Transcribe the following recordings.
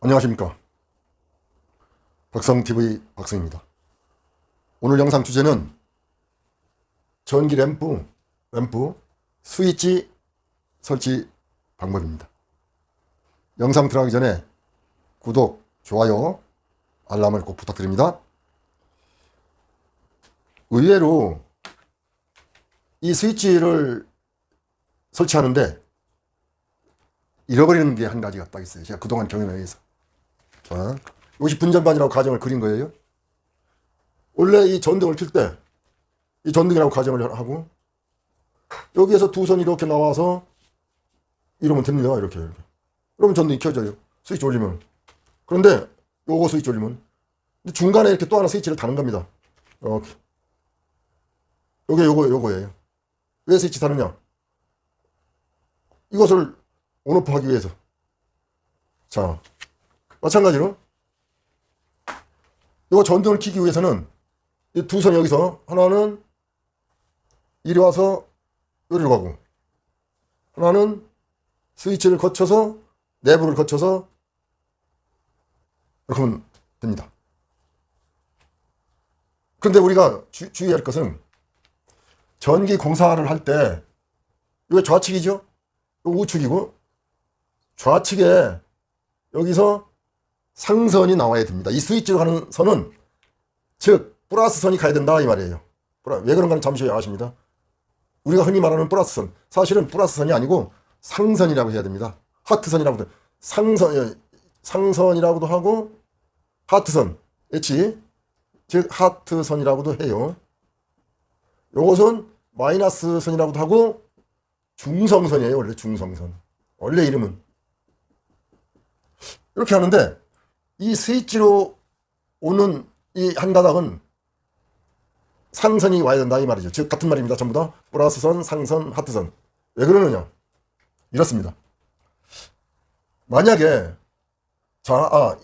안녕하십니까. 박성TV 박성입니다. 오늘 영상 주제는 전기 램프 스위치 설치 방법입니다. 영상 들어가기 전에 구독, 좋아요, 알람을 꼭 부탁드립니다. 의외로 이 스위치를 설치하는데 잃어버리는 게 한 가지가 딱 있어요. 제가 그동안 경험에 의해서. 자, 이것이 분전반이라고 가정을 그린 거예요. 원래 이 전등을 켤 때 이 전등이라고 가정을 하고 여기에서 두 선이 이렇게 나와서 이러면 됩니다. 이렇게. 그러면 전등이 켜져요. 스위치 올리면. 그런데 요거 스위치 올리면 중간에 이렇게 또 하나 스위치를 다는 겁니다. 이렇게. 요게 요거예요. 왜 스위치 다느냐? 이것을 온오프 하기 위해서. 자, 마찬가지로 이거 전등을 켜기 위해서는 이 두 선이 여기서 하나는 이리 와서 여기로 가고 하나는 스위치를 거쳐서 내부를 거쳐서 이렇게 하면 됩니다. 그런데 우리가 주의할 것은 전기 공사를 할 때 이거 좌측이죠? 이거 우측이고 좌측에 여기서 상선이 나와야 됩니다. 이 스위치로 가는 선은 즉 플러스 선이 가야 된다 이 말이에요. 왜 그런가는 잠시 후에 아십니다. 우리가 흔히 말하는 플러스 선, 사실은 플러스 선이 아니고 상선이라고 해야 됩니다. 하트선이라고도 상선이라고도 하고 하트선 H 즉 하트선이라고도 해요. 요것은 마이너스 선이라고도 하고 중성선이에요. 원래 중성선. 원래 이름은 이렇게 하는데 이 스위치로 오는 이 한 가닥은 상선이 와야 된다 이 말이죠. 즉 같은 말입니다. 전부 다 플러스 선, 상선, 하트선. 왜 그러느냐? 이렇습니다. 만약에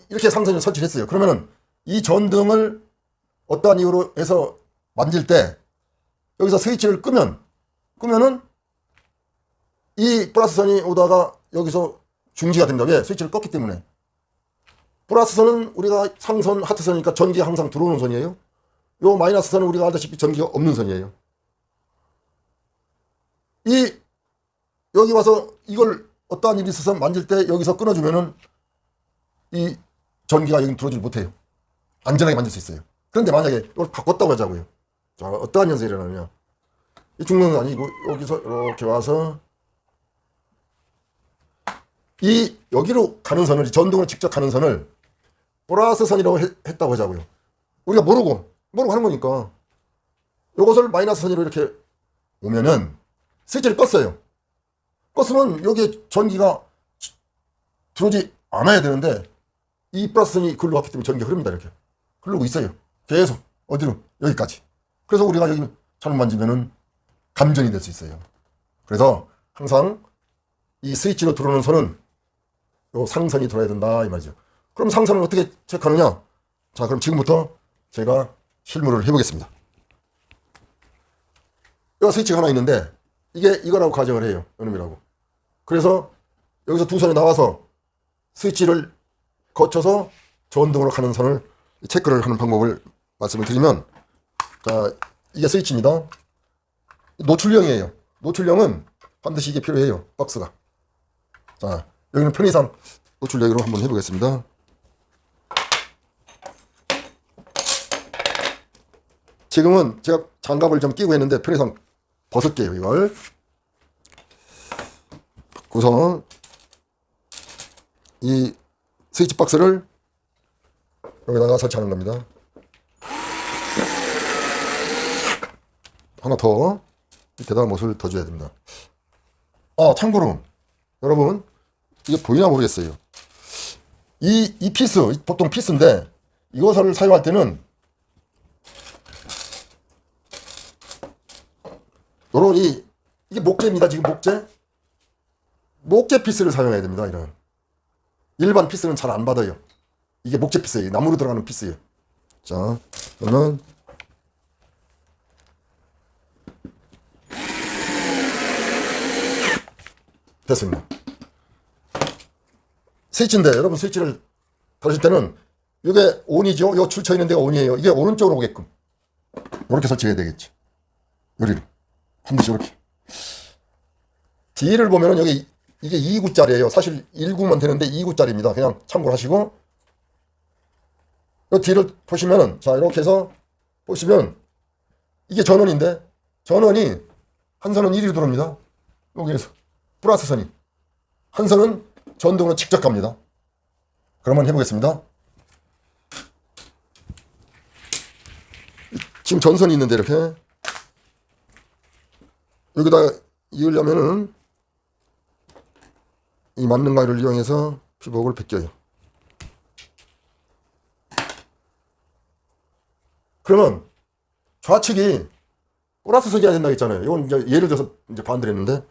이렇게 상선을 설치를 했어요. 그러면은 이 전등을 어떠한 이유로 해서 만질 때 여기서 스위치를 끄면은 이 플러스 선이 오다가 여기서 중지가 됩니다. 왜? 스위치를 껐기 때문에. 플러스 선은 우리가 상선, 하트선이니까 전기가 항상 들어오는 선이에요. 요 마이너스 선은 우리가 알다시피 전기가 없는 선이에요. 여기 와서 이걸 어떠한 일이 있어서 만질 때 여기서 끊어주면은 이 전기가 여기 들어오질 못해요. 안전하게 만질 수 있어요. 그런데 만약에 이걸 바꿨다고 하자고요. 자, 어떠한 현상이 일어나느냐. 이 중간은 아니고 여기서 이렇게 와서 이 여기로 가는 선을, 전등을 직접 가는 선을 플러스 선이라고 했다고 하자고요. 우리가 모르고 하는 거니까 이것을 마이너스 선으로 이렇게 오면은 스위치를 껐어요. 껐으면 여기에 전기가 들어오지 않아야 되는데 이 플러스 선이 글로 갔기 때문에 전기가 흐릅니다. 이렇게 흐르고 있어요. 계속 어디로? 여기까지. 그래서 우리가 여기 잘못 만지면은 감전이 될 수 있어요. 그래서 항상 이 스위치로 들어오는 선은 요 상선이 들어야 된다 이 말이죠. 그럼 상선을 어떻게 체크하느냐? 자, 그럼 지금부터 제가 실무를 해보겠습니다. 이 스위치가 하나 있는데 이거라고 가정을 해요. 이놈이라고. 그래서 여기서 두 선이 나와서 스위치를 거쳐서 전등으로 가는 선을 체크를 하는 방법을 말씀을 드리면, 자, 이게 스위치입니다. 노출형이에요. 노출형은 반드시 이게 필요해요. 박스가. 자, 여기는 편의상 노출형으로 한번 해보겠습니다. 지금은 제가 장갑을 좀 끼고 했는데 편의상 벗을게요. 이걸 우선 이 스위치 박스를 여기다가 설치하는 겁니다. 하나 더 밑에다가 못을 더 줘야 됩니다. 참고로 여러분 이게 보이나 모르겠어요. 이 피스 보통 피스인데 이것을 사용할 때는 요런 이게 목재입니다. 지금 목재 피스를 사용해야 됩니다. 이런 일반 피스는 잘 안 받아요. 이게 목재 피스예요. 나무로 들어가는 피스예요. 자, 그러면 됐습니다. 스위치인데 여러분 스위치를 달으실 때는 이게 온이죠. 요 줄 쳐 있는 데가 온이에요. 이게 오른쪽으로 오게끔 이렇게 설치해야 되겠지. 요리를 반드시 이렇게. 뒤를 보면은 여기 이게 2구짜리예요. 사실 1구면 되는데 2구짜리입니다. 그냥 참고를 하시고, 이 뒤를 보시면은, 자, 이렇게 해서 보시면 이게 전원인데, 전원이 한 선은 1위로 들어옵니다. 여기에서 플러스 선이 한 선은 전등으로 직접 갑니다. 그러면 해보겠습니다. 지금 전선이 있는데 이렇게 여기다 이으려면은 이 맞는 가위를 이용해서 피복을 벗겨요. 그러면 좌측이 플러스 선이어야 된다고 했잖아요. 이건 이제 예를 들어서 이제 반대로 했는데,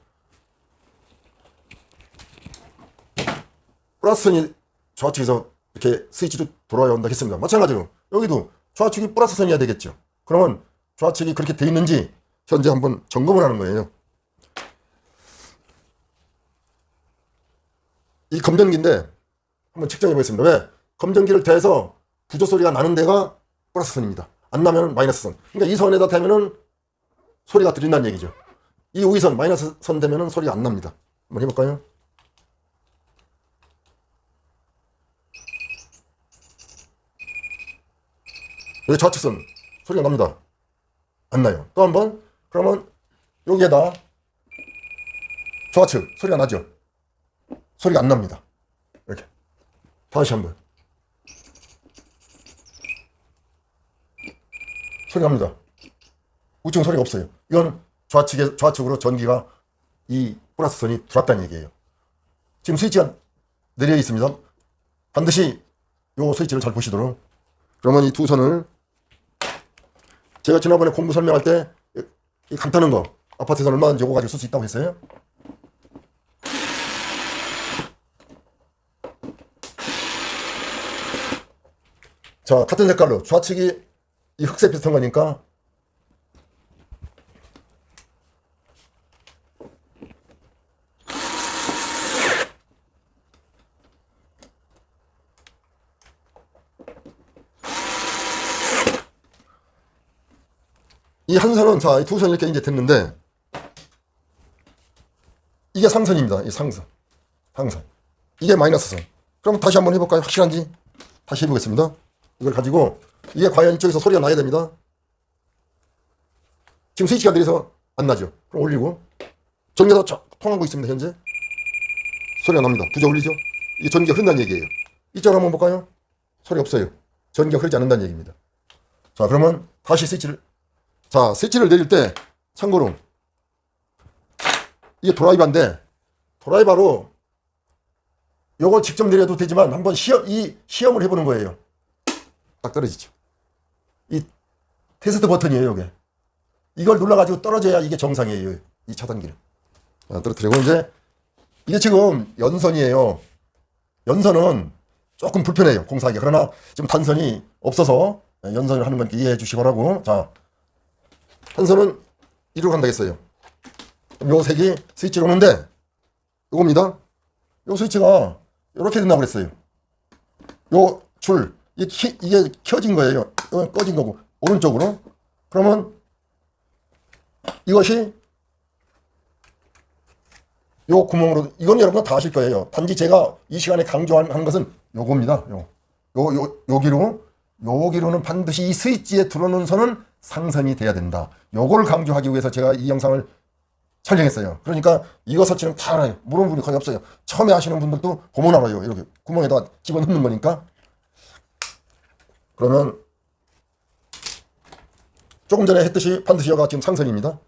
플러스 선이 좌측에서 이렇게 스위치로 돌아야 온다 했습니다. 마찬가지로 여기도 좌측이 플러스 선이어야 되겠죠. 그러면 좌측이 그렇게 돼 있는지 현재 한번 점검을 하는 거예요. 이 검전기인데 한번 측정해 보겠습니다. 왜? 검전기를 대서 부조 소리가 나는 데가 플러스 선입니다. 안 나면 마이너스 선. 그러니까 이 선에다 대면은 소리가 들린다는 얘기죠. 이 우위선 마이너스 선 되면은 소리가 안 납니다. 한번 해볼까요? 여기 좌측선 소리가 납니다. 안 나요. 또 한번. 그러면 여기에다 좌측 소리가 나죠. 소리가 안 납니다. 이렇게 다시 한번 소리 납니다. 우측 소리가 없어요. 이건 좌측으로 전기가 이 플러스 선이 들어왔다는 얘기예요. 지금 스위치가 내려 있습니다. 반드시 요 스위치를 잘 보시도록. 그러면 이 두 선을 제가 지난번에 공부 설명할 때 이 간단한 거 아파트에서 얼마든지 요거 가지고 쓸 수 있다고 했어요. 자, 같은 색깔로 좌측이 이 흑색 비슷한 거니까 이 한 선은, 자, 이 두 선 이렇게 이제 됐는데, 이게 상선입니다. 이 상선. 상선. 이게 마이너스 선. 그럼 다시 한번 해볼까요? 확실한지? 다시 해보겠습니다. 이걸 가지고, 이게 과연 이쪽에서 소리가 나야 됩니다. 지금 스위치가 내려서 안 나죠. 그럼 올리고, 전기가 통하고 있습니다, 현재. 소리가 납니다. 부저 올리죠? 이게 전기가 흐른다는 얘기예요. 이쪽으로 한번 볼까요? 소리 없어요. 전기가 흐르지 않는다는 얘기입니다. 자, 그러면 다시 스위치를, 자, 스위치를 내릴 때 참고로 이게 드라이버인데 드라이버로 요거 직접 내려도 되지만 한번 시험을 해보는 거예요. 딱 떨어지죠. 이 테스트 버튼이에요, 요게. 이걸 눌러가지고 떨어져야 이게 정상이에요. 이 차단기를. 떨어뜨리고 이제 이게 지금 연선이에요. 연선은 조금 불편해요, 공사하기가. 그러나 지금 단선이 없어서 연선을 하는 건 이해해 주시고라고. 자, 한 선은 이리로 간다 했어요. 요 색이 스위치로 오는데 요겁니다. 요 스위치가 이렇게 된다고 그랬어요. 요 줄 이게 켜진 거예요. 이건 꺼진 거고 오른쪽으로. 그러면 이것이 요 구멍으로, 이건 여러분 다 아실 거예요. 단지 제가 이 시간에 강조한 것은 요겁니다. 여기로는 반드시 이 스위치에 들어오는 선은 상선이 돼야 된다. 요걸 강조하기 위해서 제가 이 영상을 촬영했어요. 그러니까 이거 설치는 다 알아요. 모르는 분이 거의 없어요. 처음에 하시는 분들도 보면 알아요. 이렇게 구멍에다 집어넣는 거니까. 그러면 조금 전에 했듯이 반드시 여기가 지금 상선입니다.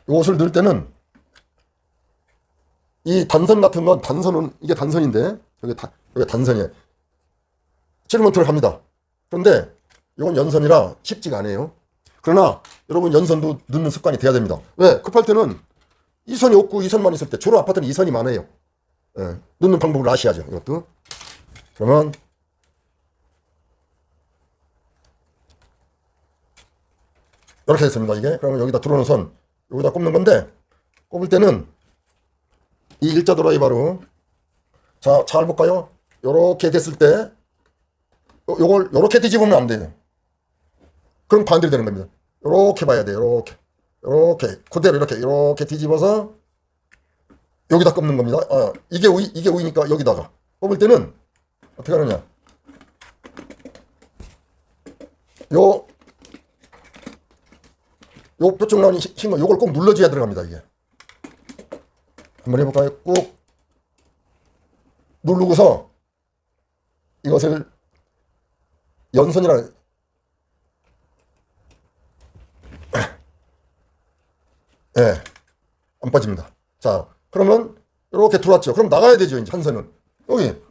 요것을 넣을 때는 이 단선 같은 건, 단선은 이게 단선인데 여기 단선이에요. 7V를 합니다. 그런데 이건 연선이라 쉽지가 않아요. 그러나 여러분 연선도 넣는 습관이 돼야 됩니다. 왜? 급할 때는 이 선이 없고 이 선만 있을 때, 주로 아파트는 이 선이 많아요. 예, 넣는 방법을 아셔야죠. 이것도. 그러면 이렇게 됐습니다. 이게. 그러면 여기다 들어오는 선 여기다 꼽는 건데, 꼽을 때는 이 일자 드라이버로, 자, 잘 볼까요? 요렇게 됐을 때 요걸 요렇게 뒤집으면 안 돼요. 그럼 반대로 되는 겁니다. 요렇게 봐야 돼요. 요렇게 그대로 이렇게 뒤집어서 여기다 꼽는 겁니다. 이게 우이니까 여기다가 꼽을 때는 어떻게 하느냐, 요 뾰족 나온 흰 거 요걸 꼭 눌러줘야 들어갑니다. 이게 한번 해볼까요? 꾹 누르고서 이것을 연선이라, 예, 안 빠집니다. 자, 그러면 이렇게 들어왔죠. 그럼 나가야 되죠. 이제 한 선은 여기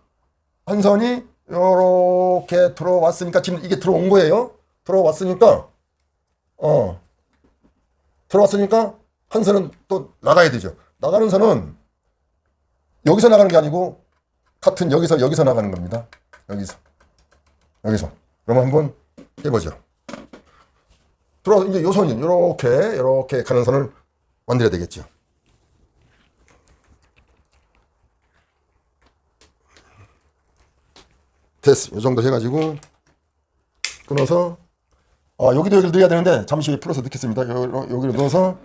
한 선이 이렇게 들어왔으니까 지금 이게 들어온 거예요. 들어왔으니까 한 선은 또 나가야 되죠. 나가는 선은 여기서 나가는 게 아니고 같은 여기서 나가는 겁니다. 여기서. 그럼 한번 해보죠. 들어와서 이제 요 선이 이렇게 가는 선을 만들어야 되겠죠. 됐어. 이 정도 해가지고 끊어서, 여기도 여기를 넣어야 되는데 잠시 풀어서 넣겠습니다. 여기를 넣어서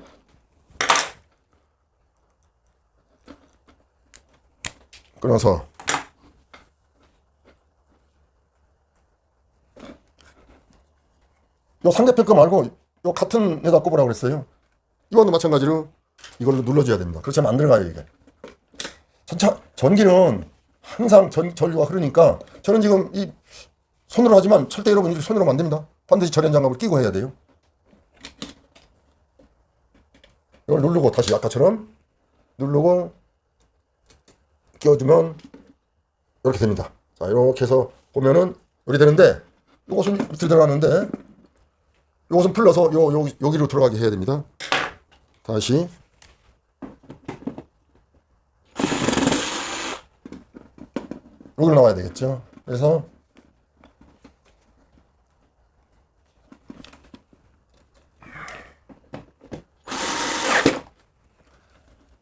끊어서 요 상대편 거 말고 요 같은 데다 꼽으라고 그랬어요. 이거도 마찬가지로 이걸로 눌러줘야 됩니다. 그렇지 않으면 안 들어가요. 이게 전기는 항상 전류가 흐르니까, 저는 지금 이 손으로 하지만 절대 여러분 손으로 안 됩니다. 반드시 절연 장갑을 끼고 해야 돼요. 이걸 누르고 다시 아까처럼 누르고 끼워주면 이렇게 됩니다. 자, 이렇게 해서 보면은 이렇게 되는데, 이것은 밑으로 들어가는데 이것은 풀러서 여기로 들어가게 해야 됩니다. 다시 여기로 나와야 되겠죠. 그래서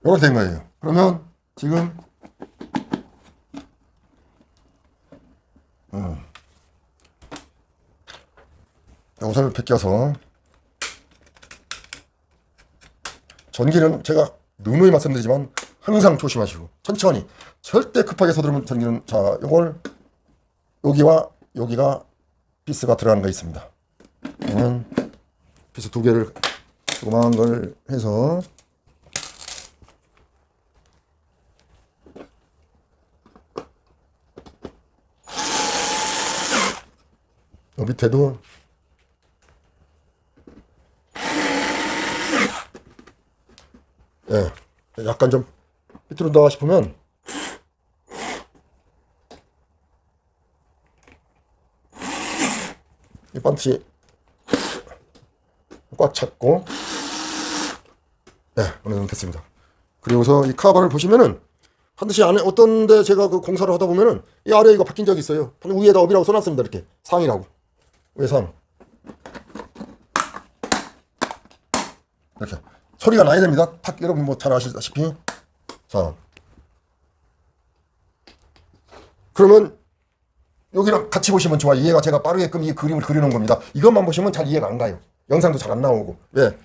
이렇게 된 거예요. 그러면 지금 요것을 벗겨서, 전기는 제가 누누이 말씀드리지만 항상 조심하시고 천천히, 절대 급하게 서두르면 전기는, 자, 요걸 여기와 여기가 피스가 들어가는 거 있습니다. 그러면 피스 두 개를 조그마한 걸 해서 요 밑에도 약간 좀 밑으로 나가 싶으면 이 반드시 꽉 잡고, 어느 정도 됐습니다. 그리고서 이 카바를 보시면은 반드시 안에 어떤데 제가 그 공사를 하다 보면은 이 아래 이거 바뀐 적이 있어요. 위에다 업이라고 써놨습니다. 이렇게 상이라고, 위에 상 이렇게 소리가 나야 됩니다. 탁, 여러분 뭐 잘 아시다시피. 자, 그러면 여기랑 같이 보시면 좋아요. 이해가, 제가 빠르게끔 이 그림을 그려놓은 겁니다. 이것만 보시면 잘 이해가 안 가요. 영상도 잘 안 나오고. 왜?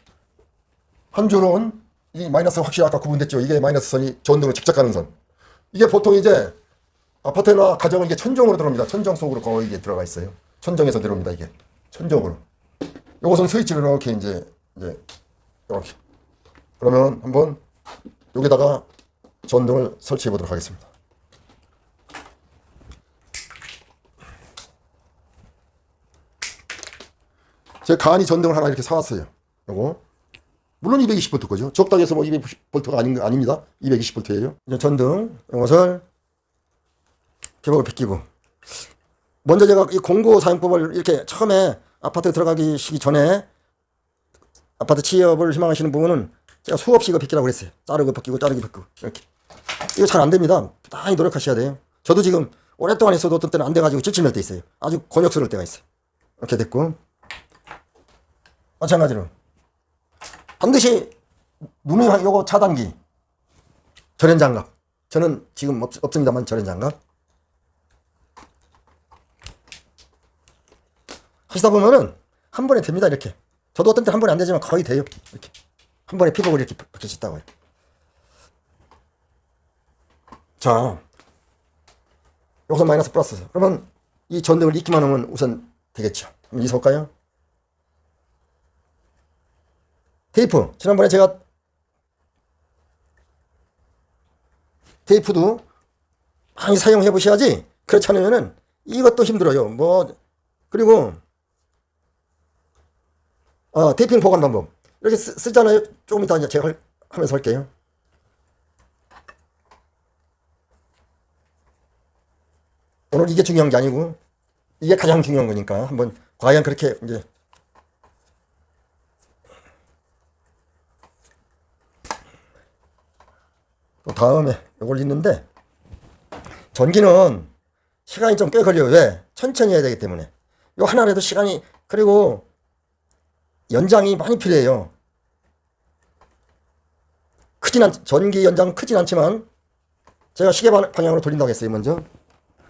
한 줄은 이 마이너스 확실히 아까 구분됐죠. 이게 마이너스 선이 전등으로 직접 가는 선. 이게 보통 이제 아파트나 가정은 이게 천정으로 들어옵니다. 천정 속으로 거의 이게 들어가 있어요. 천정에서 들어옵니다. 이게 천정으로. 요것은 스위치로 이렇게 이제 이렇게. 그러면 한번 여기다가 전등을 설치해 보도록 하겠습니다. 제가 간이 전등을 하나 이렇게 사왔어요. 요거 물론 220V 거죠. 적당히 해서 뭐 200V가 아닙니다. 220V예요. 이제 전등 이것을 개복을 벗기고, 먼저 제가 이 공구 사용법을 이렇게 처음에 아파트에 들어가기 전에 아파트 취업을 희망하시는 분은 제가 수없이 이거 벗기라고 그랬어요. 자르고 벗기고 이렇게. 이거 잘 안 됩니다. 많이 노력하셔야 돼요. 저도 지금 오랫동안 했어도 어떤 때는 안 돼가지고 찔찔할 때 있어요. 아주 곤욕스러울 때가 있어요. 이렇게 됐고, 마찬가지로 반드시 누누이 요거 차단기, 절연장갑. 저는 지금 없습니다만 절연장갑. 하시다 보면은 한 번에 됩니다. 이렇게. 저도 어떤 때 한 번에 안 되지만 거의 돼요. 이렇게. 한 번에 피복을 이렇게 벗길 수 있다고요. 자, 여기서 마이너스 플러스. 그러면 이 전등을 익기만 하면 우선 되겠죠. 한번 이어볼까요? 테이프. 지난번에 제가 테이프도 많이 사용해 보셔야지. 그렇지 않으면은 이것도 힘들어요. 뭐, 그리고, 테이핑 보관 방법. 이렇게 쓰잖아요. 조금 이따 이제 제가 하면서 할게요. 오늘 이게 중요한 게 아니고, 이게 가장 중요한 거니까, 한번, 과연 그렇게, 이제, 또 다음에 이걸 있는데, 전기는 시간이 좀 꽤 걸려요. 왜? 천천히 해야 되기 때문에. 요 하나라도 시간이, 그리고 연장이 많이 필요해요. 전기 연장 크진 않지만, 제가 시계 방향으로 돌린다고 했어요, 먼저.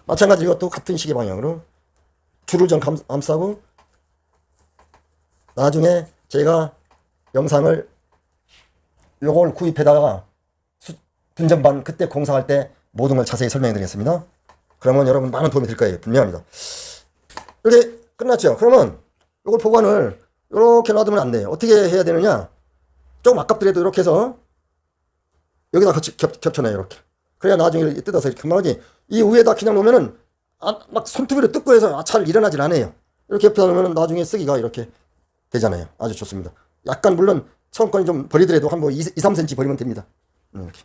마찬가지로 이것도 같은 시계 방향으로 줄을 좀 감싸고, 나중에 제가 영상을 요걸 구입해다가 분전반 그때 공사할 때 모든 걸 자세히 설명해 드리겠습니다. 그러면 여러분 많은 도움이 될 거예요. 분명합니다. 이렇게 끝났죠. 그러면 요걸 보관을 이렇게 놔두면 안 돼요. 어떻게 해야 되느냐? 조금 아깝더라도 이렇게 해서 여기다 겹쳐놔요. 이렇게. 그래야 나중에 뜯어서 이렇게 금방하지. 이 위에다 그냥 놓으면은 막 손톱으로 뜯고 해서 잘 일어나질 않아요. 이렇게 겹쳐 놓으면 나중에 쓰기가 이렇게 되잖아요. 아주 좋습니다. 약간 물론 처음 거는 좀 버리더라도 한 뭐 2, 3cm 버리면 됩니다. 이렇게.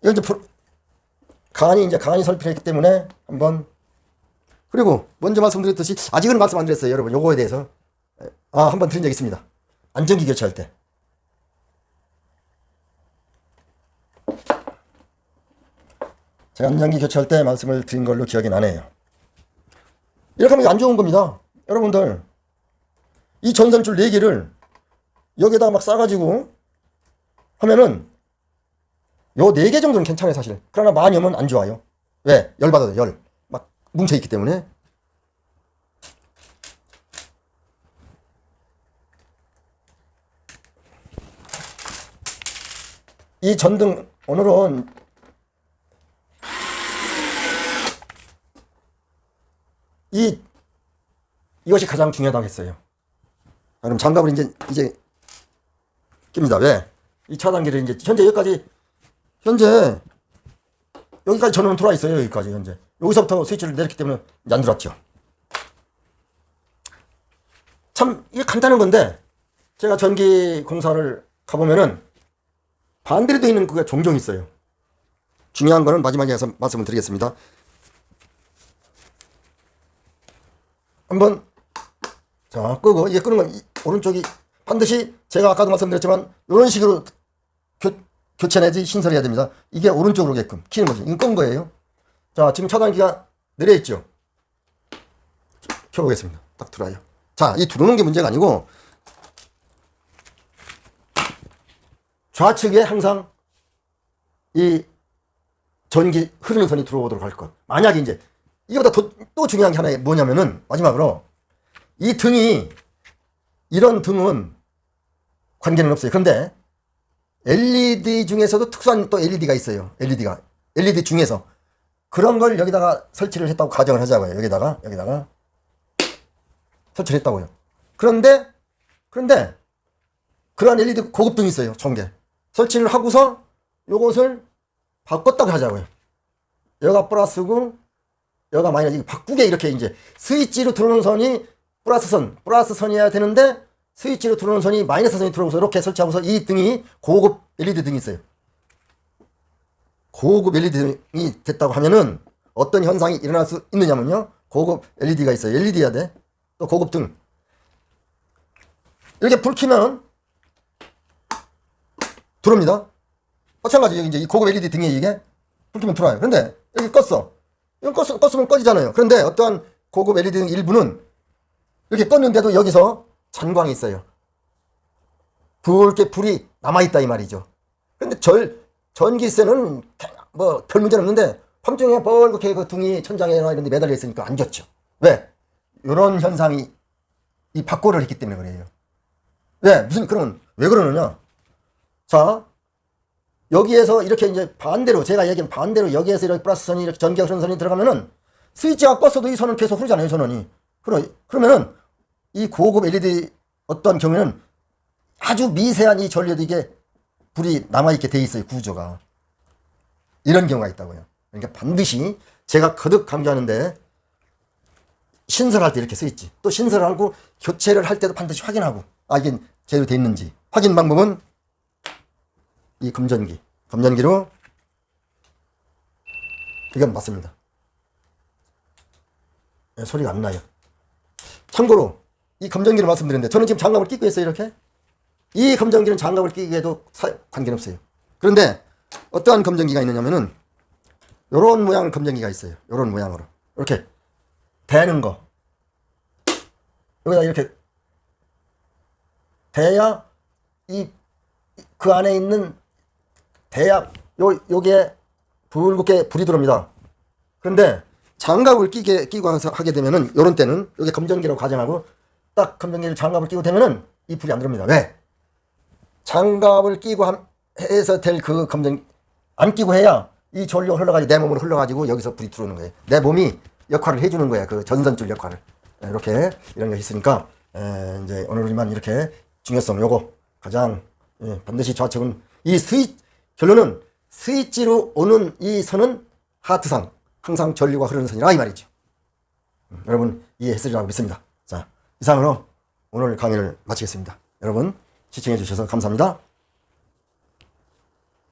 이건 이제 간이 설필했기 때문에 한번. 그리고 먼저 말씀드렸듯이 아직은 말씀 안 드렸어요. 여러분 요거에 대해서 한번 드린 적 있습니다. 안전기 교체할 때 제가 안전기 교체할 때 말씀을 드린 걸로 기억이 나네요. 이렇게 하면 안 좋은 겁니다. 여러분들 이 전선줄 4개를 여기에다가 막 싸가지고 하면은 요 4개 정도는 괜찮아요, 사실. 그러나 많이 오면 안 좋아요. 왜? 열 받아요, 열. 막 뭉쳐있기 때문에. 이 전등, 오늘은 이것이 가장 중요하다고 했어요. 그럼 장갑을 이제 낍니다. 왜? 이 차단기를 현재 여기까지 전원은 들어와 있어요. 여기까지 현재. 여기서부터 스위치를 내렸기 때문에 안 들어왔죠. 참 이게 간단한 건데 제가 전기 공사를 가보면은 반대로 되어 있는 그게 종종 있어요. 중요한 거는 마지막에 해서 말씀을 드리겠습니다. 한번 자 끄고 이게 끄는 건 오른쪽이 반드시 제가 아까도 말씀드렸지만 이런 식으로 교체내지 신설해야 됩니다. 이게 오른쪽으로 게끔 키는 거죠. 이건 끈 거예요. 자 지금 차단기가 내려있죠. 켜보겠습니다. 딱 들어와요. 자 이 들어오는 게 문제가 아니고 좌측에 항상 이 전기 흐르는 선이 들어오도록 할 것. 만약에 이제 이거보다 또 중요한 게 하나 뭐냐면은 마지막으로 이 등이 이런 등은 관계는 없어요. 그런데 LED 중에서도 특수한 또 LED가 있어요. LED 중에서 그런 걸 여기다가 설치를 했다고 가정을 하자고요. 여기다가 설치를 했다고요. 그런데 그런 LED 고급등이 있어요. 전개 설치를 하고서 요것을 바꿨다고 하자고요. 여기가 플러스고 여기가 마이너스. 바꾸게 이렇게 이제 스위치로 들어오는 선이 플러스 선이어야 되는데 스위치로 들어오는 선이 마이너스 선이 들어오고서 이렇게 설치하고서 이 등이 고급 LED 등이 있어요. 고급 LED 등이 됐다고 하면은 어떤 현상이 일어날 수 있느냐면요. 고급 LED가 있어요. LED야 돼. 또 고급 등. 이렇게 불 켜면 들어옵니다. 마찬가지 이제 이 고급 LED 등이 이게 불 켜면 들어와요. 그런데 여기 껐어. 이건 껐으면 꺼지잖아요. 그런데 어떠한 고급 LED 등 일부는 이렇게 껐는데도 여기서 잔광이 있어요. 붉게 불이 남아있다 이 말이죠. 근데 전기세는 뭐 별 문제는 없는데 밤중에 벌겋게 그 둥이 천장에나 이런 데 매달려 있으니까 안 좋죠. 왜? 이런 현상이 이 박고를 했기 때문에 그래요. 왜? 그러면 왜 그러느냐? 자, 여기에서 이렇게 이제 반대로, 제가 얘기한 반대로 여기에서 이렇게 플러스 선이 이렇게 전기가 흐르는 선이 들어가면은 스위치가 껐어도 이 선은 계속 흐르잖아요, 이 선언이. 그러면은 이 고급 LED 어떤 경우에는 아주 미세한 이 전류도 이게 불이 남아있게 돼 있어요, 구조가. 이런 경우가 있다고요. 그러니까 반드시 제가 거듭 강조하는데 신설할 때 이렇게 써있지. 또 신설하고 교체를 할 때도 반드시 확인하고, 아, 이게 제대로 돼 있는지. 확인 방법은 이 검전기로 이건 맞습니다. 네, 소리가 안 나요. 참고로 이 검전기를 말씀드렸는데 저는 지금 장갑을 끼고 있어요. 이렇게 이 검전기는 장갑을 끼게 해도 관계는 없어요. 그런데 어떠한 검전기가 있느냐면은 요런 모양의 검전기가 있어요. 요런 모양으로 이렇게 대는 거 여기다 이렇게 대야 그 안에 있는 대야 요게 붉게 불이 들어옵니다. 그런데 장갑을 끼고 하게 되면은 요런 때는 여기 검전기라고 가정하고 딱 검전기를 장갑을 끼고 되면은 이 불이 안 들어옵니다. 왜? 장갑을 끼고 해서 될 그 검전기 안 끼고 해야 이 전류가 흘러가지고 내 몸으로 흘러가지고 여기서 불이 들어오는 거예요. 내 몸이 역할을 해주는 거야. 그 전선줄 역할을. 이렇게 이런 게 있으니까 이제 오늘만 이렇게 중요성 요거 가장 반드시 좌측은 결론은 스위치로 오는 이 선은 하트상 항상 전류가 흐르는 선이라 이 말이죠. 여러분 이해했으리라고 믿습니다. 자, 이상으로 오늘 강의를 마치겠습니다. 여러분 시청해 주셔서 감사합니다.